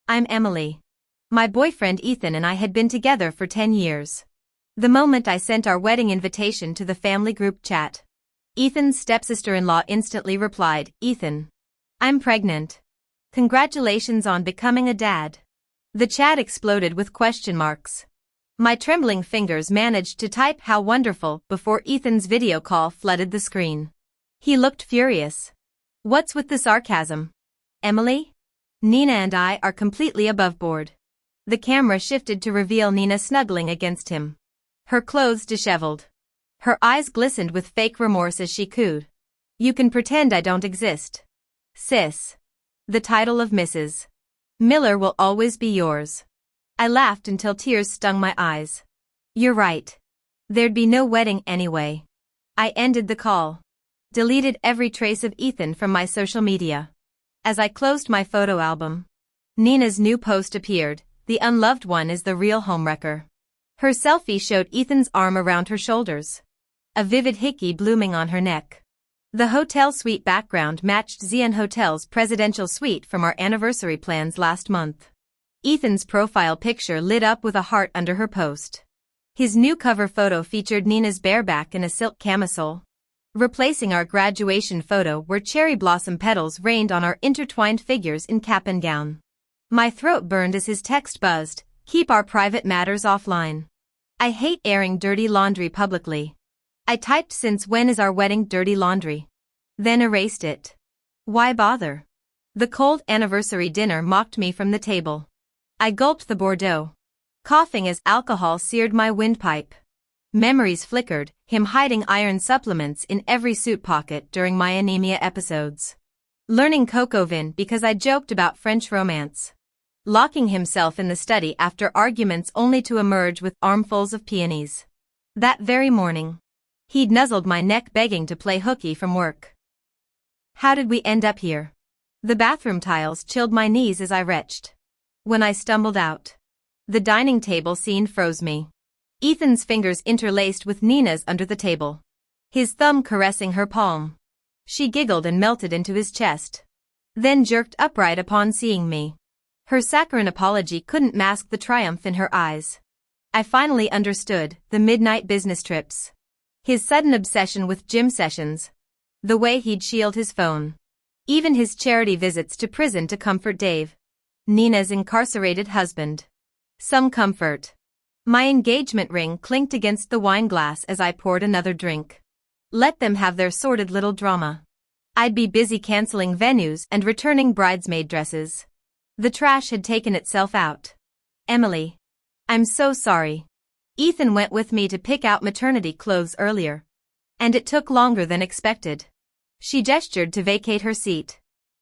I'm Emily. My boyfriend Ethan and I had been together for 10 years. The moment I sent our wedding invitation to the family group chat, Ethan's stepsister-in-law instantly replied, "Ethan, I'm pregnant. Congratulations on becoming a dad." The chat exploded with question marks. My trembling fingers managed to type "how wonderful" before Ethan's video call flooded the screen. He looked furious. "What's with the sarcasm, Emily? Nina and I are completely above board." The camera shifted to reveal Nina snuggling against him, her clothes disheveled. Her eyes glistened with fake remorse as she cooed, "You can pretend I don't exist, sis. The title of Mrs. Miller will always be yours." I laughed until tears stung my eyes. "You're right. There'd be no wedding anyway." I ended the call, deleted every trace of Ethan from my social media. As I closed my photo album, Nina's new post appeared. "The unloved one is the real homewrecker." Her selfie showed Ethan's arm around her shoulders, a vivid hickey blooming on her neck. The hotel suite background matched Xi'an Hotel's presidential suite from our anniversary plans last month. Ethan's profile picture lit up with a heart under her post. His new cover photo featured Nina's bareback in a silk camisole, replacing our graduation photo where cherry blossom petals rained on our intertwined figures in cap and gown. My throat burned as his text buzzed, "Keep our private matters offline. I hate airing dirty laundry publicly." I typed, "Since when is our wedding dirty laundry?" Then erased it. Why bother? The cold anniversary dinner mocked me from the table. I gulped the Bordeaux, coughing as alcohol seared my windpipe. Memories flickered, him hiding iron supplements in every suit pocket during my anemia episodes. Learning Coco Vin because I joked about French romance. Locking himself in the study after arguments only to emerge with armfuls of peonies. That very morning, he'd nuzzled my neck begging to play hooky from work. How did we end up here? The bathroom tiles chilled my knees as I retched. When I stumbled out, the dining table scene froze me. Ethan's fingers interlaced with Nina's under the table, his thumb caressing her palm. She giggled and melted into his chest, then jerked upright upon seeing me. Her saccharine apology couldn't mask the triumph in her eyes. I finally understood the midnight business trips, his sudden obsession with gym sessions, the way he'd shield his phone, even his charity visits to prison to comfort Dave, Nina's incarcerated husband. Some comfort. My engagement ring clinked against the wine glass as I poured another drink. Let them have their sordid little drama. I'd be busy canceling venues and returning bridesmaid dresses. The trash had taken itself out. "Emily, I'm so sorry. Ethan went with me to pick out maternity clothes earlier, and it took longer than expected." She gestured to vacate her seat.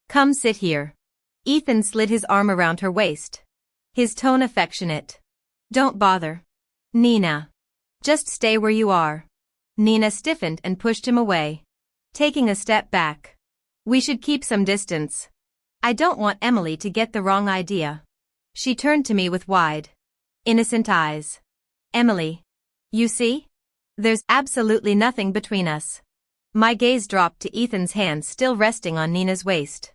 "Come sit here." Ethan slid his arm around her waist, his tone affectionate. "Don't bother, Nina. Just stay where you are." Nina stiffened and pushed him away, taking a step back. "We should keep some distance. I don't want Emily to get the wrong idea." She turned to me with wide, innocent eyes. "Emily, you see? There's absolutely nothing between us." My gaze dropped to Ethan's hands still resting on Nina's waist.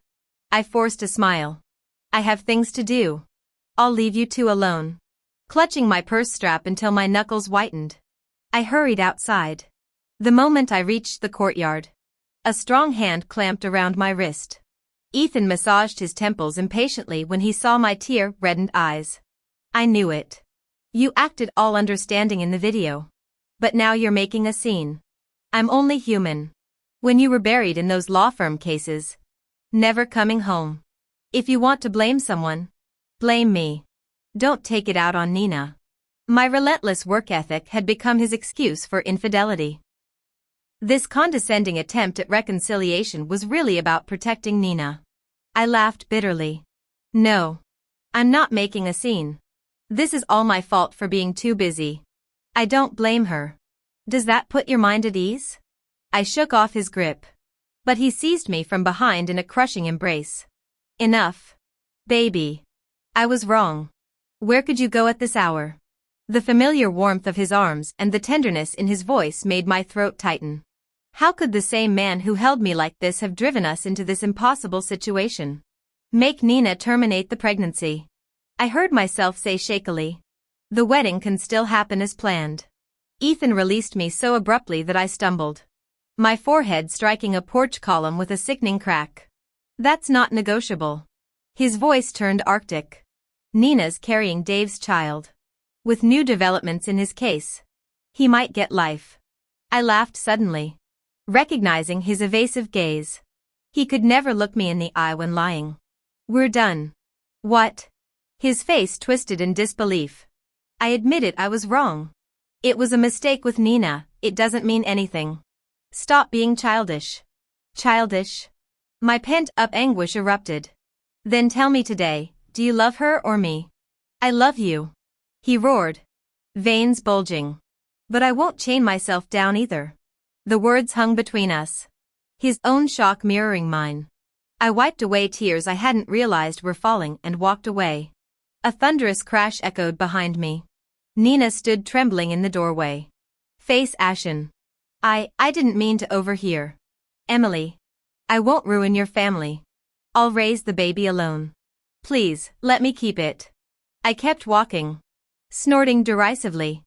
I forced a smile. "I have things to do. I'll leave you two alone." Clutching my purse strap until my knuckles whitened, I hurried outside. The moment I reached the courtyard, a strong hand clamped around my wrist. Ethan massaged his temples impatiently when he saw my tear-reddened eyes. "I knew it. You acted all understanding in the video. But now you're making a scene. I'm only human. When you were buried in those law firm cases, never coming home. If you want to blame someone, blame me. Don't take it out on Nina." My relentless work ethic had become his excuse for infidelity. This condescending attempt at reconciliation was really about protecting Nina. I laughed bitterly. "No. I'm not making a scene. This is all my fault for being too busy. I don't blame her. Does that put your mind at ease?" I shook off his grip, but he seized me from behind in a crushing embrace. "Enough, baby. I was wrong. Where could you go at this hour?" The familiar warmth of his arms and the tenderness in his voice made my throat tighten. How could the same man who held me like this have driven us into this impossible situation? Make Nina terminate the pregnancy. I heard myself say shakily. The wedding can still happen as planned. Ethan released me so abruptly that I stumbled, my forehead striking a porch column with a sickening crack. That's not negotiable. His voice turned arctic. Nina's carrying Dave's child. With new developments in his case, he might get life. I laughed suddenly, recognizing his evasive gaze. He could never look me in the eye when lying. We're done. What? His face twisted in disbelief. I admitted I was wrong. It was a mistake with Nina, it doesn't mean anything. Stop being childish. Childish? My pent-up anguish erupted. Then tell me today, do you love her or me? I love you. He roared, veins bulging. But I won't chain myself down either. The words hung between us, his own shock mirroring mine. I wiped away tears I hadn't realized were falling and walked away. A thunderous crash echoed behind me. Nina stood trembling in the doorway, face ashen. I didn't mean to overhear. Emily. I won't ruin your family. I'll raise the baby alone. Please, let me keep it. I kept walking, snorting derisively.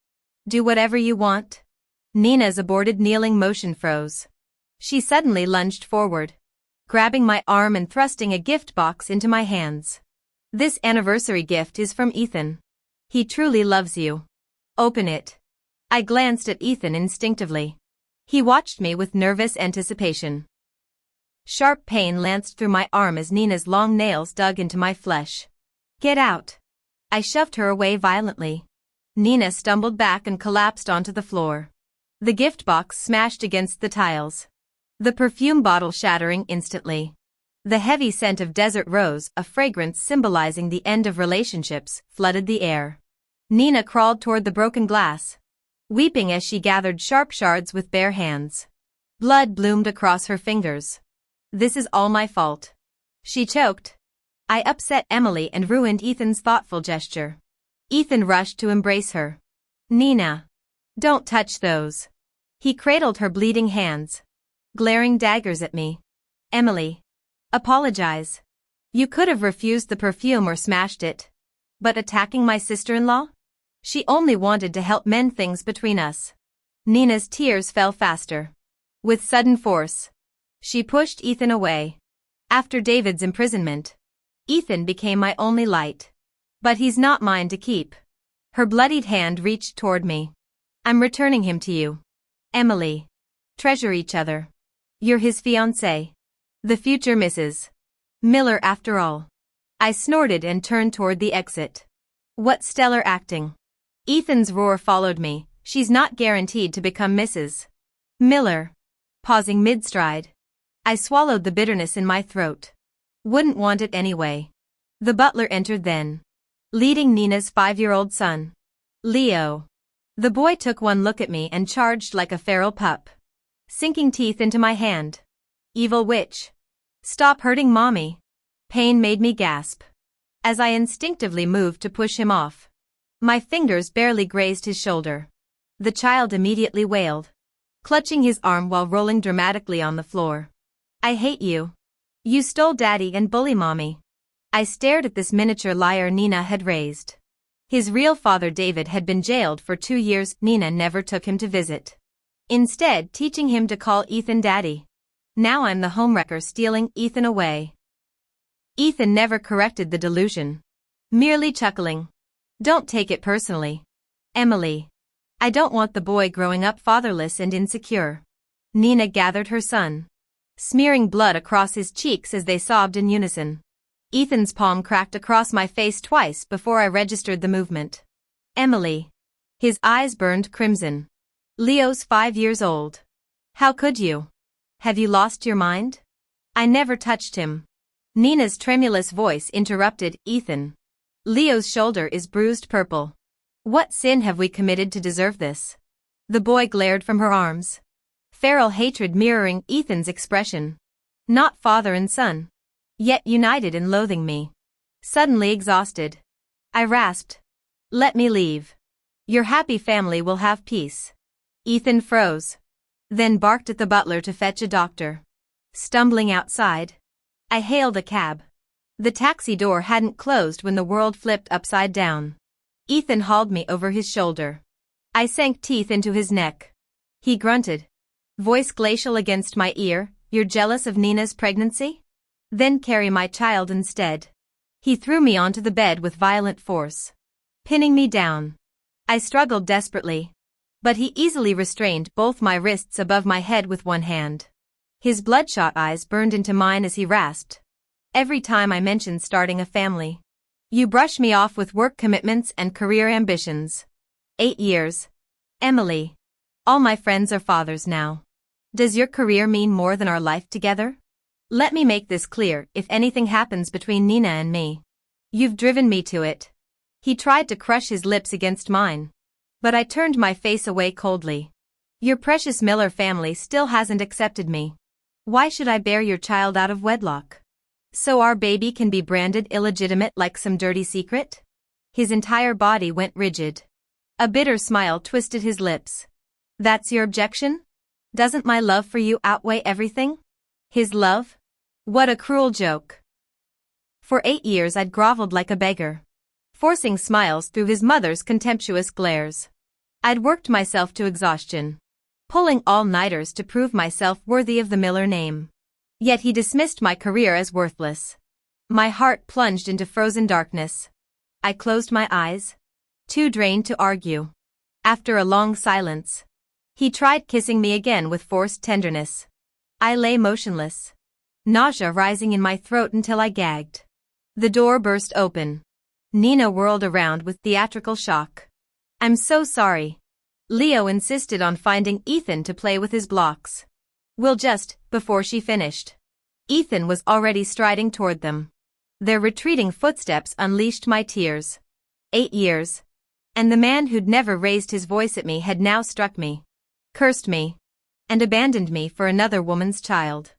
Do whatever you want. Nina's aborted kneeling motion froze. She suddenly lunged forward, grabbing my arm and thrusting a gift box into my hands. This anniversary gift is from Ethan. He truly loves you. Open it. I glanced at Ethan instinctively. He watched me with nervous anticipation. Sharp pain lanced through my arm as Nina's long nails dug into my flesh. Get out. I shoved her away violently. Nina stumbled back and collapsed onto the floor. The gift box smashed against the tiles, the perfume bottle shattering instantly. The heavy scent of desert rose, a fragrance symbolizing the end of relationships, flooded the air. Nina crawled toward the broken glass, weeping as she gathered sharp shards with bare hands. Blood bloomed across her fingers. This is all my fault. She choked. I upset Emily and ruined Ethan's thoughtful gesture. Ethan rushed to embrace her. Nina. Don't touch those. He cradled her bleeding hands, glaring daggers at me. Emily. Apologize. You could have refused the perfume or smashed it. But attacking my sister-in-law? She only wanted to help mend things between us. Nina's tears fell faster. With sudden force, she pushed Ethan away. After David's imprisonment, Ethan became my only light. But he's not mine to keep. Her bloodied hand reached toward me. I'm returning him to you. Emily. Treasure each other. You're his fiancée. The future Mrs. Miller after all. I snorted and turned toward the exit. What stellar acting. Ethan's roar followed me. She's not guaranteed to become Mrs. Miller. Pausing mid-stride, I swallowed the bitterness in my throat. Wouldn't want it anyway. The butler entered then, leading Nina's 5-year-old son, Leo. The boy took one look at me and charged like a feral pup, sinking teeth into my hand. Evil witch. Stop hurting mommy. Pain made me gasp, as I instinctively moved to push him off. My fingers barely grazed his shoulder. The child immediately wailed, clutching his arm while rolling dramatically on the floor. I hate you. You stole daddy and bully mommy. I stared at this miniature liar Nina had raised. His real father David had been jailed for 2 years. Nina never took him to visit, instead teaching him to call Ethan daddy. Now I'm the homewrecker stealing Ethan away. Ethan never corrected the delusion, merely chuckling. Don't take it personally, Emily. I don't want the boy growing up fatherless and insecure. Nina gathered her son, smearing blood across his cheeks as they sobbed in unison. Ethan's palm cracked across my face twice before I registered the movement. Emily. His eyes burned crimson. Leo's 5 years old. How could you? Have you lost your mind? I never touched him. Nina's tremulous voice interrupted. Ethan. Leo's shoulder is bruised purple. What sin have we committed to deserve this? The boy glared from her arms, feral hatred mirroring Ethan's expression. Not father and son, yet united in loathing me. Suddenly exhausted, I rasped. Let me leave. Your happy family will have peace. Ethan froze, then barked at the butler to fetch a doctor. Stumbling outside, I hailed a cab. The taxi door hadn't closed when the world flipped upside down. Ethan hauled me over his shoulder. I sank teeth into his neck. He grunted. Voice glacial against my ear, "You're jealous of Nina's pregnancy? Then carry my child instead." He threw me onto the bed with violent force, pinning me down. I struggled desperately, but he easily restrained both my wrists above my head with one hand. His bloodshot eyes burned into mine as he rasped, "Every time I mention starting a family, you brush me off with work commitments and career ambitions. 8 years. Emily. All my friends are fathers now. Does your career mean more than our life together? Let me make this clear, if anything happens between Nina and me, you've driven me to it." He tried to crush his lips against mine, but I turned my face away coldly. "Your precious Miller family still hasn't accepted me. Why should I bear your child out of wedlock? So our baby can be branded illegitimate like some dirty secret?" His entire body went rigid. A bitter smile twisted his lips. "That's your objection? Doesn't my love for you outweigh everything?" His love? What a cruel joke. For 8 years I'd groveled like a beggar, forcing smiles through his mother's contemptuous glares. I'd worked myself to exhaustion, pulling all-nighters to prove myself worthy of the Miller name. Yet he dismissed my career as worthless. My heart plunged into frozen darkness. I closed my eyes, too drained to argue. After a long silence, he tried kissing me again with forced tenderness. I lay motionless, nausea rising in my throat until I gagged. The door burst open. Nina whirled around with theatrical shock. "I'm so sorry." Leo insisted on finding Ethan to play with his blocks. Before she finished, Ethan was already striding toward them. Their retreating footsteps unleashed my tears. 8 years. And the man who'd never raised his voice at me had now struck me, cursed me, and abandoned me for another woman's child.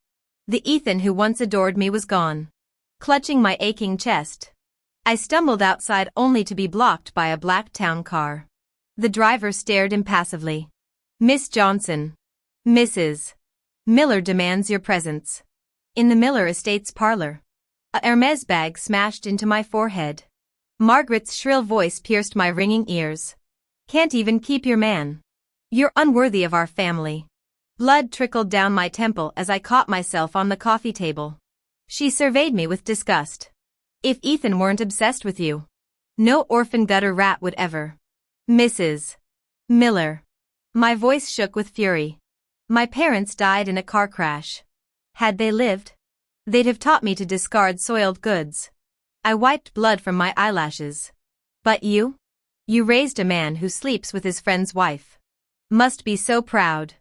The Ethan who once adored me was gone. Clutching my aching chest, I stumbled outside only to be blocked by a black town car. The driver stared impassively. "Miss Johnson. Mrs. Miller demands your presence." In the Miller Estates parlor, a Hermes bag smashed into my forehead. Margaret's shrill voice pierced my ringing ears. "Can't even keep your man. You're unworthy of our family." Blood trickled down my temple as I caught myself on the coffee table. She surveyed me with disgust. "If Ethan weren't obsessed with you, no orphan gutter rat would ever." "Mrs. Miller." My voice shook with fury. "My parents died in a car crash. Had they lived, they'd have taught me to discard soiled goods." I wiped blood from my eyelashes. "But you? You raised a man who sleeps with his friend's wife. Must be so proud."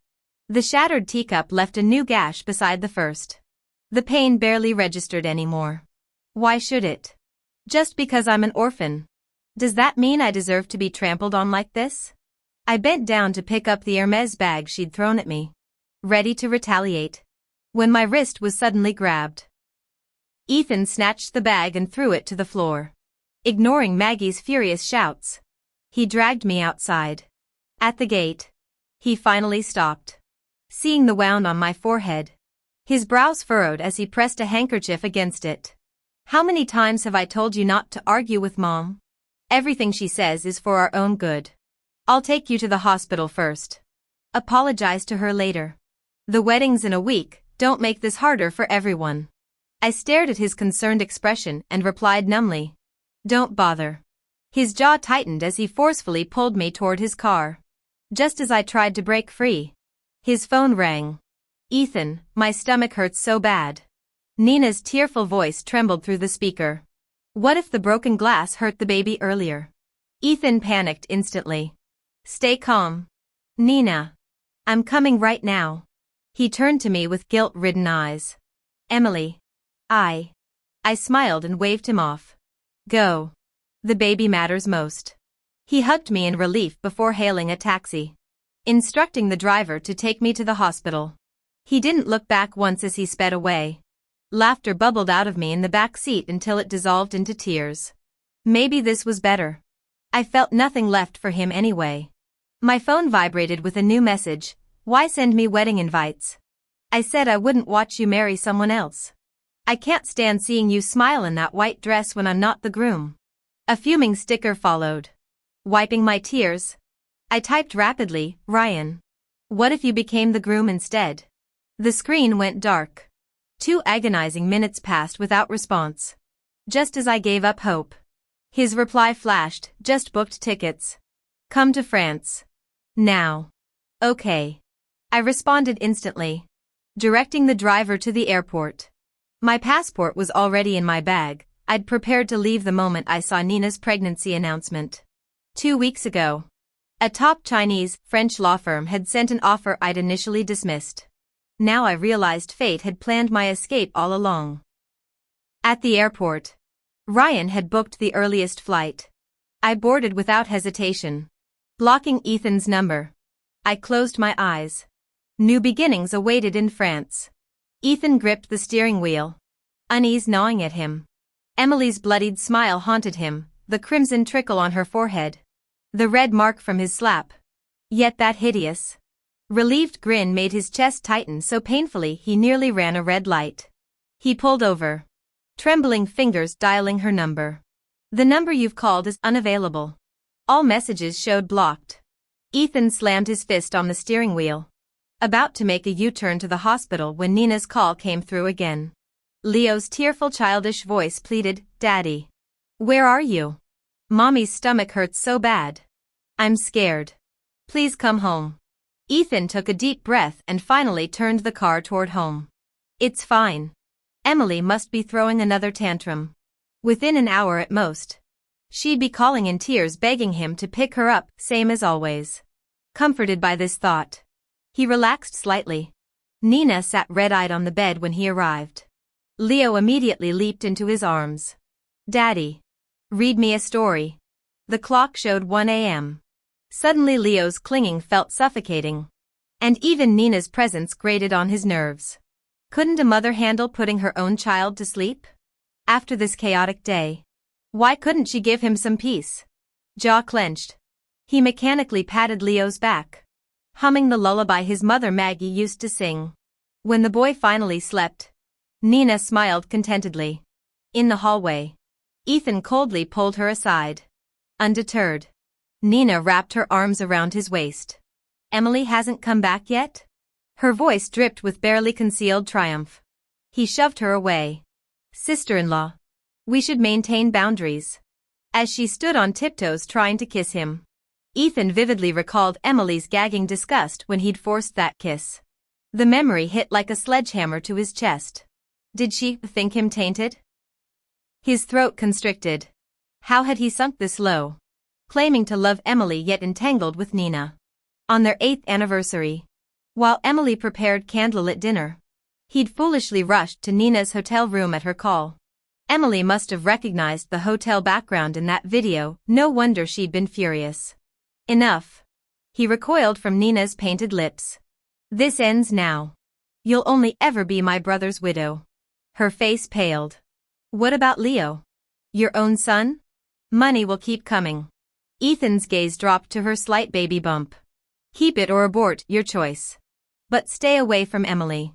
The shattered teacup left a new gash beside the first. The pain barely registered anymore. Why should it? Just because I'm an orphan. Does that mean I deserve to be trampled on like this? I bent down to pick up the Hermes bag she'd thrown at me, ready to retaliate, when my wrist was suddenly grabbed. Ethan snatched the bag and threw it to the floor, ignoring Maggie's furious shouts. He dragged me outside. At the gate, he finally stopped. Seeing the wound on my forehead, his brows furrowed as he pressed a handkerchief against it. "How many times have I told you not to argue with Mom? Everything she says is for our own good. I'll take you to the hospital first. Apologize to her later. The wedding's in a week, don't make this harder for everyone." I stared at his concerned expression and replied numbly, "Don't bother." His jaw tightened as he forcefully pulled me toward his car. Just as I tried to break free, his phone rang. "Ethan, my stomach hurts so bad." Nina's tearful voice trembled through the speaker. What if the broken glass hurt the baby earlier? Ethan panicked instantly. "Stay calm. Nina. I'm coming right now." He turned to me with guilt-ridden eyes. "Emily. I smiled and waved him off. "Go. The baby matters most." He hugged me in relief before hailing a taxi, instructing the driver to take me to the hospital. He didn't look back once as he sped away. Laughter bubbled out of me in the back seat until it dissolved into tears. Maybe this was better. I felt nothing left for him anyway. My phone vibrated with a new message. "Why send me wedding invites? I said I wouldn't watch you marry someone else." I can't stand seeing you smile in that white dress when I'm not the groom. A fuming sticker followed. Wiping my tears, I typed rapidly, Ryan. What if you became the groom instead? The screen went dark. 2 agonizing minutes passed without response. Just as I gave up hope, his reply flashed, just booked tickets. Come to France. Now. Okay. I responded instantly, directing the driver to the airport. My passport was already in my bag. I'd prepared to leave the moment I saw Nina's pregnancy announcement. 2 weeks ago, a top Chinese, French law firm had sent an offer I'd initially dismissed. Now I realized fate had planned my escape all along. At the airport, Ryan had booked the earliest flight. I boarded without hesitation, blocking Ethan's number. I closed my eyes. New beginnings awaited in France. Ethan gripped the steering wheel, unease gnawing at him. Emily's bloodied smile haunted him, the crimson trickle on her forehead, the red mark from his slap. Yet that hideous, relieved grin made his chest tighten so painfully he nearly ran a red light. He pulled over, trembling fingers dialing her number. The number you've called is unavailable. All messages showed blocked. Ethan slammed his fist on the steering wheel, about to make a U-turn to the hospital when Nina's call came through again. Leo's tearful childish voice pleaded, Daddy. Where are you? Mommy's stomach hurts so bad. I'm scared. Please come home. Ethan took a deep breath and finally turned the car toward home. It's fine. Emily must be throwing another tantrum. Within an hour at most, she'd be calling in tears begging him to pick her up, same as always. Comforted by this thought, he relaxed slightly. Nina sat red-eyed on the bed when he arrived. Leo immediately leaped into his arms. Daddy. Read me a story. The clock showed 1 a.m. Suddenly Leo's clinging felt suffocating. And even Nina's presence grated on his nerves. Couldn't a mother handle putting her own child to sleep? After this chaotic day, why couldn't she give him some peace? Jaw clenched, he mechanically patted Leo's back, humming the lullaby his mother Maggie used to sing. When the boy finally slept, Nina smiled contentedly. In the hallway, Ethan coldly pulled her aside. Undeterred, Nina wrapped her arms around his waist. Emily hasn't come back yet? Her voice dripped with barely concealed triumph. He shoved her away. Sister-in-law. We should maintain boundaries. As she stood on tiptoes trying to kiss him, Ethan vividly recalled Emily's gagging disgust when he'd forced that kiss. The memory hit like a sledgehammer to his chest. Did she think him tainted? His throat constricted. How had he sunk this low? Claiming to love Emily yet entangled with Nina. On their 8th anniversary, while Emily prepared candlelit dinner, he'd foolishly rushed to Nina's hotel room at her call. Emily must have recognized the hotel background in that video, no wonder she'd been furious. Enough. He recoiled from Nina's painted lips. This ends now. You'll only ever be my brother's widow. Her face paled. What about Leo? Your own son? Money will keep coming. Ethan's gaze dropped to her slight baby bump. Keep it or abort, your choice. But stay away from Emily.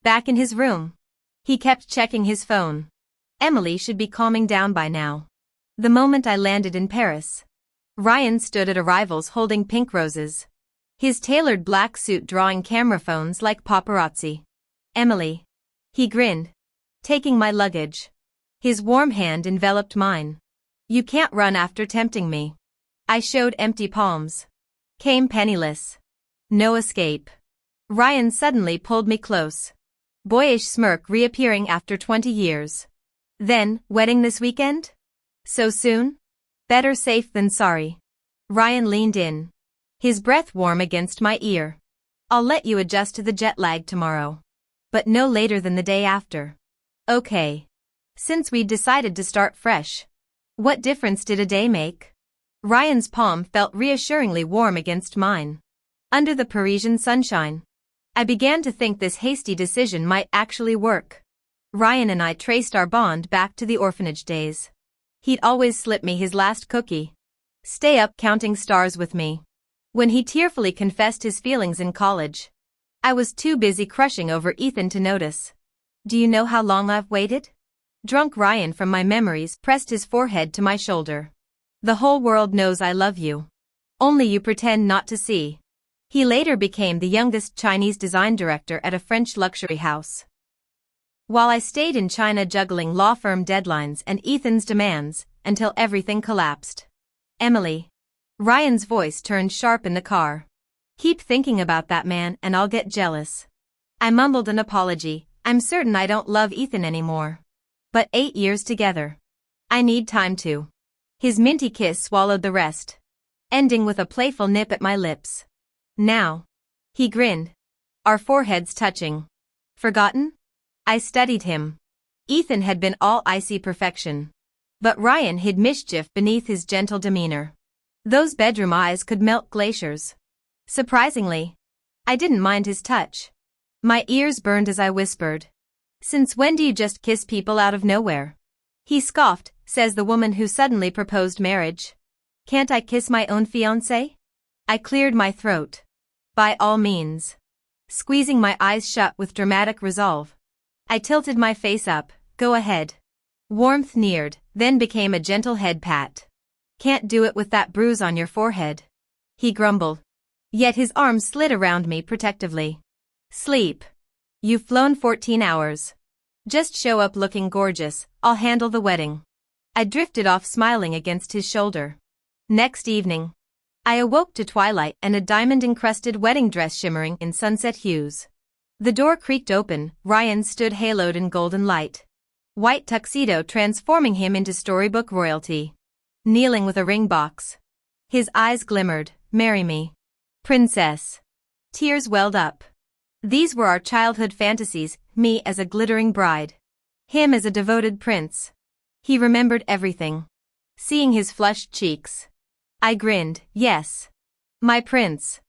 Back in his room, he kept checking his phone. Emily should be calming down by now. The moment I landed in Paris, Ryan stood at arrivals holding pink roses, his tailored black suit drawing camera phones like paparazzi. Emily. He grinned, taking my luggage. His warm hand enveloped mine. You can't run after tempting me. I showed empty palms. Came penniless. No escape. Ryan suddenly pulled me close. Boyish smirk reappearing after 20 years. Then, wedding this weekend? So soon? Better safe than sorry. Ryan leaned in, his breath warm against my ear. I'll let you adjust to the jet lag tomorrow. But no later than the day after. Okay. Since we'd decided to start fresh, what difference did a day make? Ryan's palm felt reassuringly warm against mine. Under the Parisian sunshine, I began to think this hasty decision might actually work. Ryan and I traced our bond back to the orphanage days. He'd always slip me his last cookie. Stay up counting stars with me. When he tearfully confessed his feelings in college, I was too busy crushing over Ethan to notice. Do you know how long I've waited? Drunk Ryan from my memories pressed his forehead to my shoulder. The whole world knows I love you. Only you pretend not to see. He later became the youngest Chinese design director at a French luxury house. While I stayed in China juggling law firm deadlines and Ethan's demands, until everything collapsed. Emily. Ryan's voice turned sharp in the car. Keep thinking about that man and I'll get jealous. I mumbled an apology. I'm certain I don't love Ethan anymore. But 8 years together. I need time to. His minty kiss swallowed the rest, ending with a playful nip at my lips. Now. He grinned. Our foreheads touching. Forgotten? I studied him. Ethan had been all icy perfection. But Ryan hid mischief beneath his gentle demeanor. Those bedroom eyes could melt glaciers. Surprisingly, I didn't mind his touch. My ears burned as I whispered. Since when do you just kiss people out of nowhere? He scoffed, says the woman who suddenly proposed marriage. Can't I kiss my own fiancé? I cleared my throat. By all means. Squeezing my eyes shut with dramatic resolve. I tilted my face up. Go ahead. Warmth neared, then became a gentle head pat. Can't do it with that bruise on your forehead. He grumbled. Yet his arms slid around me protectively. Sleep. You've flown 14 hours. Just show up looking gorgeous, I'll handle the wedding. I drifted off smiling against his shoulder. Next evening. I awoke to twilight and a diamond-encrusted wedding dress shimmering in sunset hues. The door creaked open, Ryan stood haloed in golden light. White tuxedo transforming him into storybook royalty. Kneeling with a ring box. His eyes glimmered, marry me. Princess. Tears welled up. These were our childhood fantasies, me as a glittering bride. Him as a devoted prince. He remembered everything. Seeing his flushed cheeks. I grinned, yes. My prince.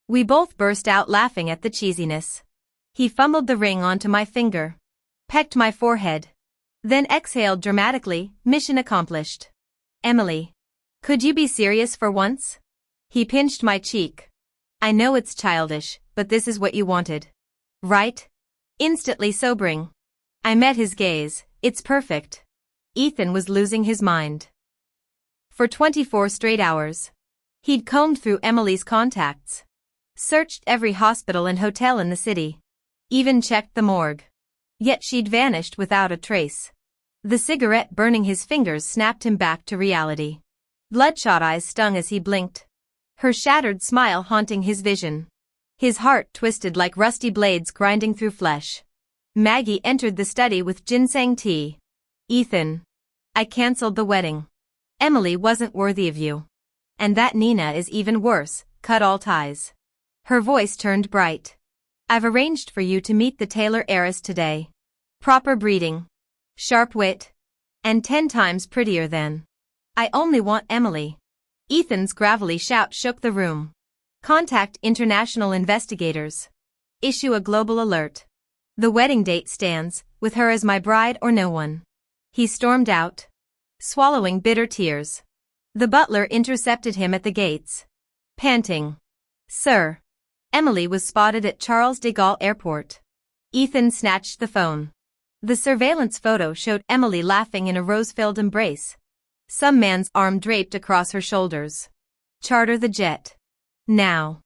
We both burst out laughing at the cheesiness. He fumbled the ring onto my finger. Pecked my forehead. Then exhaled dramatically, mission accomplished. Emily. Could you be serious for once? He pinched my cheek. I know it's childish, but this is what you wanted. Right? Instantly sobering. I met his gaze, it's perfect. Ethan was losing his mind. For 24 straight hours. He'd combed through Emily's contacts. Searched every hospital and hotel in the city. Even checked the morgue. Yet she'd vanished without a trace. The cigarette burning his fingers snapped him back to reality. Bloodshot eyes stung as he blinked. Her shattered smile haunting his vision. His heart twisted like rusty blades grinding through flesh. Maggie entered the study with ginseng tea. Ethan. I cancelled the wedding. Emily wasn't worthy of you. And that Nina is even worse, cut all ties. Her voice turned bright. I've arranged for you to meet the Taylor heiress today. Proper breeding. Sharp wit. And 10 times prettier than. I only want Emily. Ethan's gravelly shout shook the room. Contact international investigators. Issue a global alert. The wedding date stands, with her as my bride or no one. He stormed out. Swallowing bitter tears. The butler intercepted him at the gates. Panting. Sir. Emily was spotted at Charles de Gaulle Airport. Ethan snatched the phone. The surveillance photo showed Emily laughing in a rose-filled embrace. Some man's arm draped across her shoulders. Charter the jet. Now.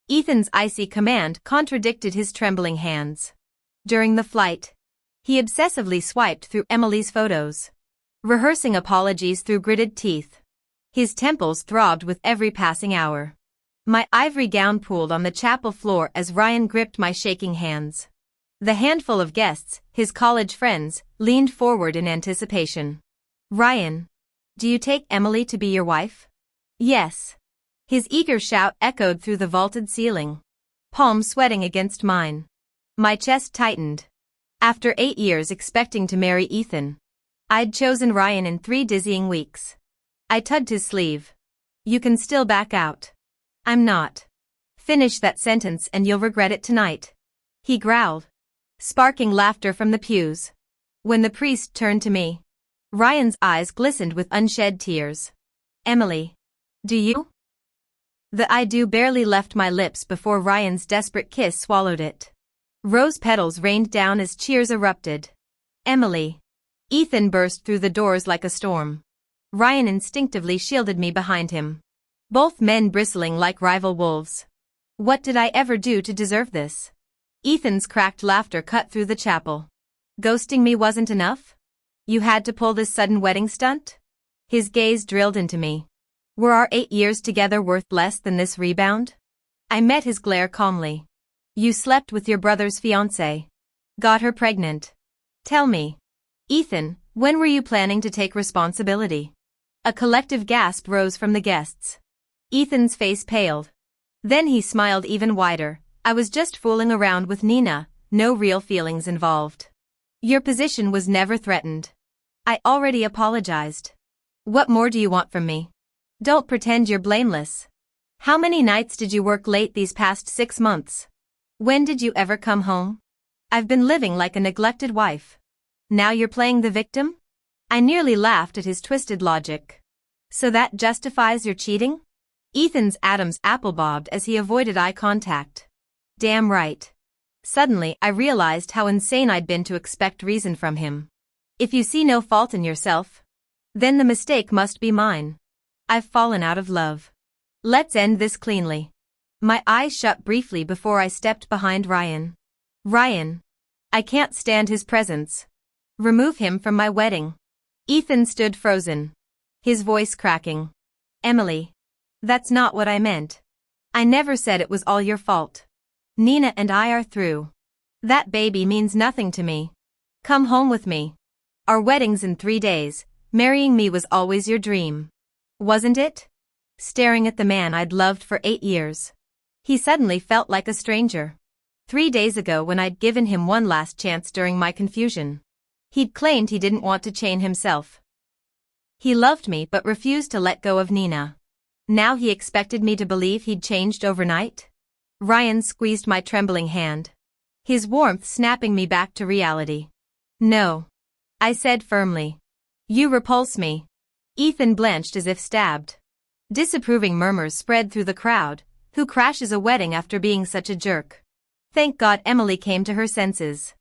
Ethan's icy command contradicted his trembling hands. During the flight, he obsessively swiped through Emily's photos. Rehearsing apologies through gritted teeth. His temples throbbed with every passing hour. My ivory gown pooled on the chapel floor as Ryan gripped my shaking hands. The handful of guests, his college friends, leaned forward in anticipation. Ryan. Do you take Emily to be your wife? Yes. His eager shout echoed through the vaulted ceiling. Palms sweating against mine. My chest tightened. After 8 years expecting to marry Ethan, I'd chosen Ryan in 3 dizzying weeks. I tugged his sleeve. You can still back out. I'm not. Finish that sentence and you'll regret it tonight. He growled. Sparking laughter from the pews. When the priest turned to me, Ryan's eyes glistened with unshed tears. Emily. Do you? The I do barely left my lips before Ryan's desperate kiss swallowed it. Rose petals rained down as cheers erupted. Emily. Ethan burst through the doors like a storm. Ryan instinctively shielded me behind him. Both men bristling like rival wolves. What did I ever do to deserve this? Ethan's cracked laughter cut through the chapel. Ghosting me wasn't enough? You had to pull this sudden wedding stunt? His gaze drilled into me. Were our 8 years together worth less than this rebound? I met his glare calmly. You slept with your brother's fiancée. Got her pregnant. Tell me. Ethan, when were you planning to take responsibility? A collective gasp rose from the guests. Ethan's face paled. Then he smiled even wider. I was just fooling around with Nina, no real feelings involved. Your position was never threatened. I already apologized. What more do you want from me? Don't pretend you're blameless. How many nights did you work late these past 6 months? When did you ever come home? I've been living like a neglected wife. Now you're playing the victim? I nearly laughed at his twisted logic. So that justifies your cheating? Ethan's Adam's apple bobbed as he avoided eye contact. Damn right. Suddenly, I realized how insane I'd been to expect reason from him. If you see no fault in yourself, then the mistake must be mine. I've fallen out of love. Let's end this cleanly. My eyes shut briefly before I stepped behind Ryan. Ryan. I can't stand his presence. Remove him from my wedding. Ethan stood frozen. His voice cracking. Emily. That's not what I meant. I never said it was all your fault. Nina and I are through. That baby means nothing to me. Come home with me. Our wedding's in 3 days. Marrying me was always your dream. Wasn't it? Staring at the man I'd loved for 8 years. He suddenly felt like a stranger. 3 days ago when I'd given him one last chance during my confusion. He'd claimed he didn't want to chain himself. He loved me but refused to let go of Nina. Now he expected me to believe he'd changed overnight? Ryan squeezed my trembling hand. His warmth snapping me back to reality. No. I said firmly. You repulse me. Ethan blanched as if stabbed. Disapproving murmurs spread through the crowd. Who crashes a wedding after being such a jerk? Thank God Emily came to her senses.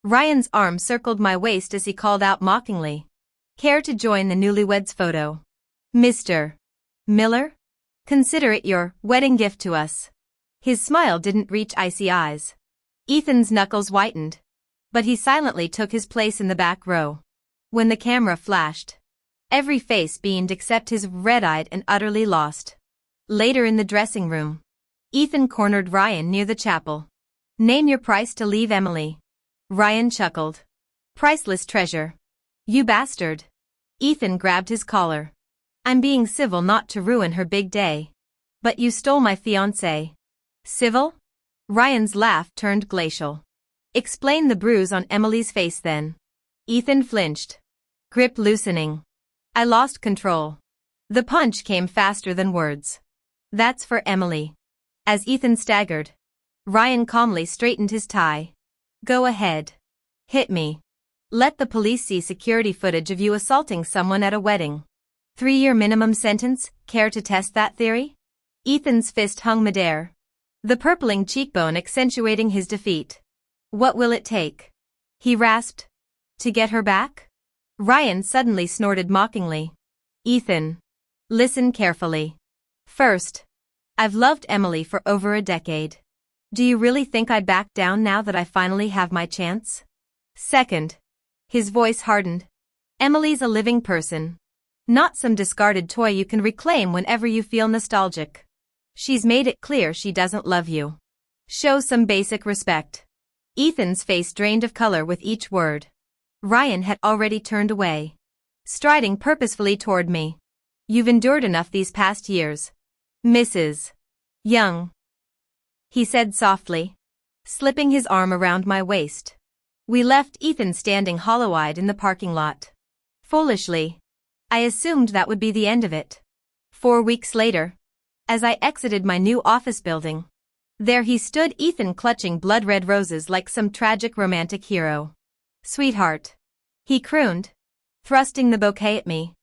Ryan's arm circled my waist as he called out mockingly. Care to join the newlyweds photo? Mr. Miller? Consider it your wedding gift to us. His smile didn't reach icy eyes. Ethan's knuckles whitened. But he silently took his place in the back row. When the camera flashed, every face beamed except his, red-eyed and utterly lost. Later in the dressing room, Ethan cornered Ryan near the chapel. Name your price to leave Emily. Ryan chuckled. Priceless treasure. You bastard. Ethan grabbed his collar. I'm being civil not to ruin her big day. But you stole my fiancé. Civil? Ryan's laugh turned glacial. Explain the bruise on Emily's face then. Ethan flinched. Grip loosening. I lost control. The punch came faster than words. That's for Emily. As Ethan staggered, Ryan calmly straightened his tie. Go ahead. Hit me. Let the police see security footage of you assaulting someone at a wedding. 3-year minimum sentence, care to test that theory? Ethan's fist hung midair. The purpling cheekbone accentuating his defeat. What will it take? He rasped. To get her back? Ryan suddenly snorted mockingly. Ethan. Listen carefully. First, I've loved Emily for over a decade. Do you really think I'd back down now that I finally have my chance? Second. His voice hardened. Emily's a living person. Not some discarded toy you can reclaim whenever you feel nostalgic. She's made it clear she doesn't love you. Show some basic respect. Ethan's face drained of color with each word. Ryan had already turned away, striding purposefully toward me. You've endured enough these past years, Mrs. Young, he said softly, slipping his arm around my waist. We left Ethan standing hollow-eyed in the parking lot. Foolishly, I assumed that would be the end of it. 4 weeks later, as I exited my new office building, there he stood, Ethan clutching blood-red roses like some tragic romantic hero. Sweetheart, he crooned, thrusting the bouquet at me.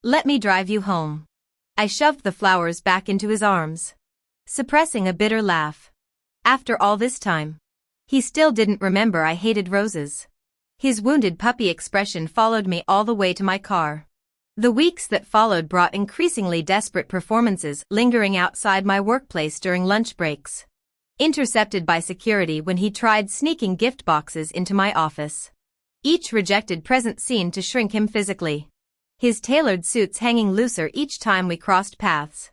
Let me drive you home. I shoved the flowers back into his arms, suppressing a bitter laugh. After all this time, He still didn't remember I hated roses. His wounded puppy expression followed me all the way to my car. The weeks that followed brought increasingly desperate performances lingering outside my workplace during lunch breaks. Intercepted by security when he tried sneaking gift boxes into my office. Each rejected present seemed to shrink him physically. His tailored suits hanging looser each time we crossed paths.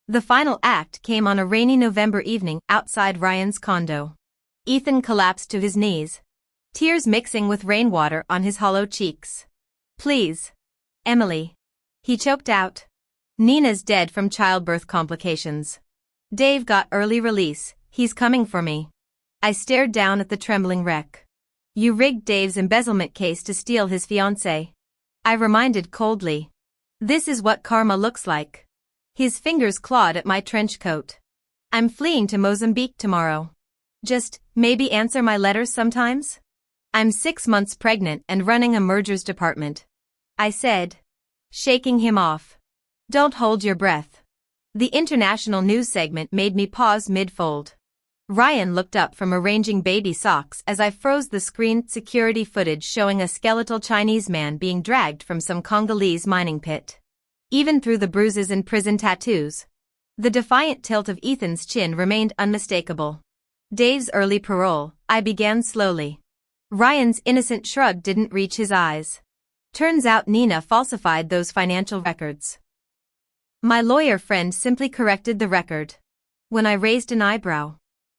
The final act came on a rainy November evening outside Ryan's condo. Ethan collapsed to his knees. Tears mixing with rainwater on his hollow cheeks. "Please. Emily." He choked out. "Nina's dead from childbirth complications. Dave got early release, he's coming for me." I stared down at the trembling wreck. "You rigged Dave's embezzlement case to steal his fiancée," I reminded coldly. "This is what karma looks like." His fingers clawed at my trench coat. "I'm fleeing to Mozambique tomorrow. Just, maybe answer my letters sometimes? I'm 6 months pregnant and running a mergers department," I said, shaking him off. "Don't hold your breath." The international news segment made me pause mid-fold. Ryan looked up from arranging baby socks as I froze the screen. Security footage showing a skeletal Chinese man being dragged from some Congolese mining pit. Even through the bruises and prison tattoos, the defiant tilt of Ethan's chin remained unmistakable. "Dave's early parole," I began slowly. Ryan's innocent shrug didn't reach his eyes. "Turns out Nina falsified those financial records." My lawyer friend simply corrected the record. When I raised an eyebrow,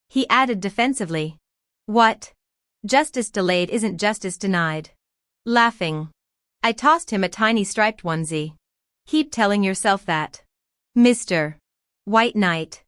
he added defensively, "What? Justice delayed isn't justice denied." Laughing, I tossed him a tiny striped onesie. "Keep telling yourself that, Mr. White Knight."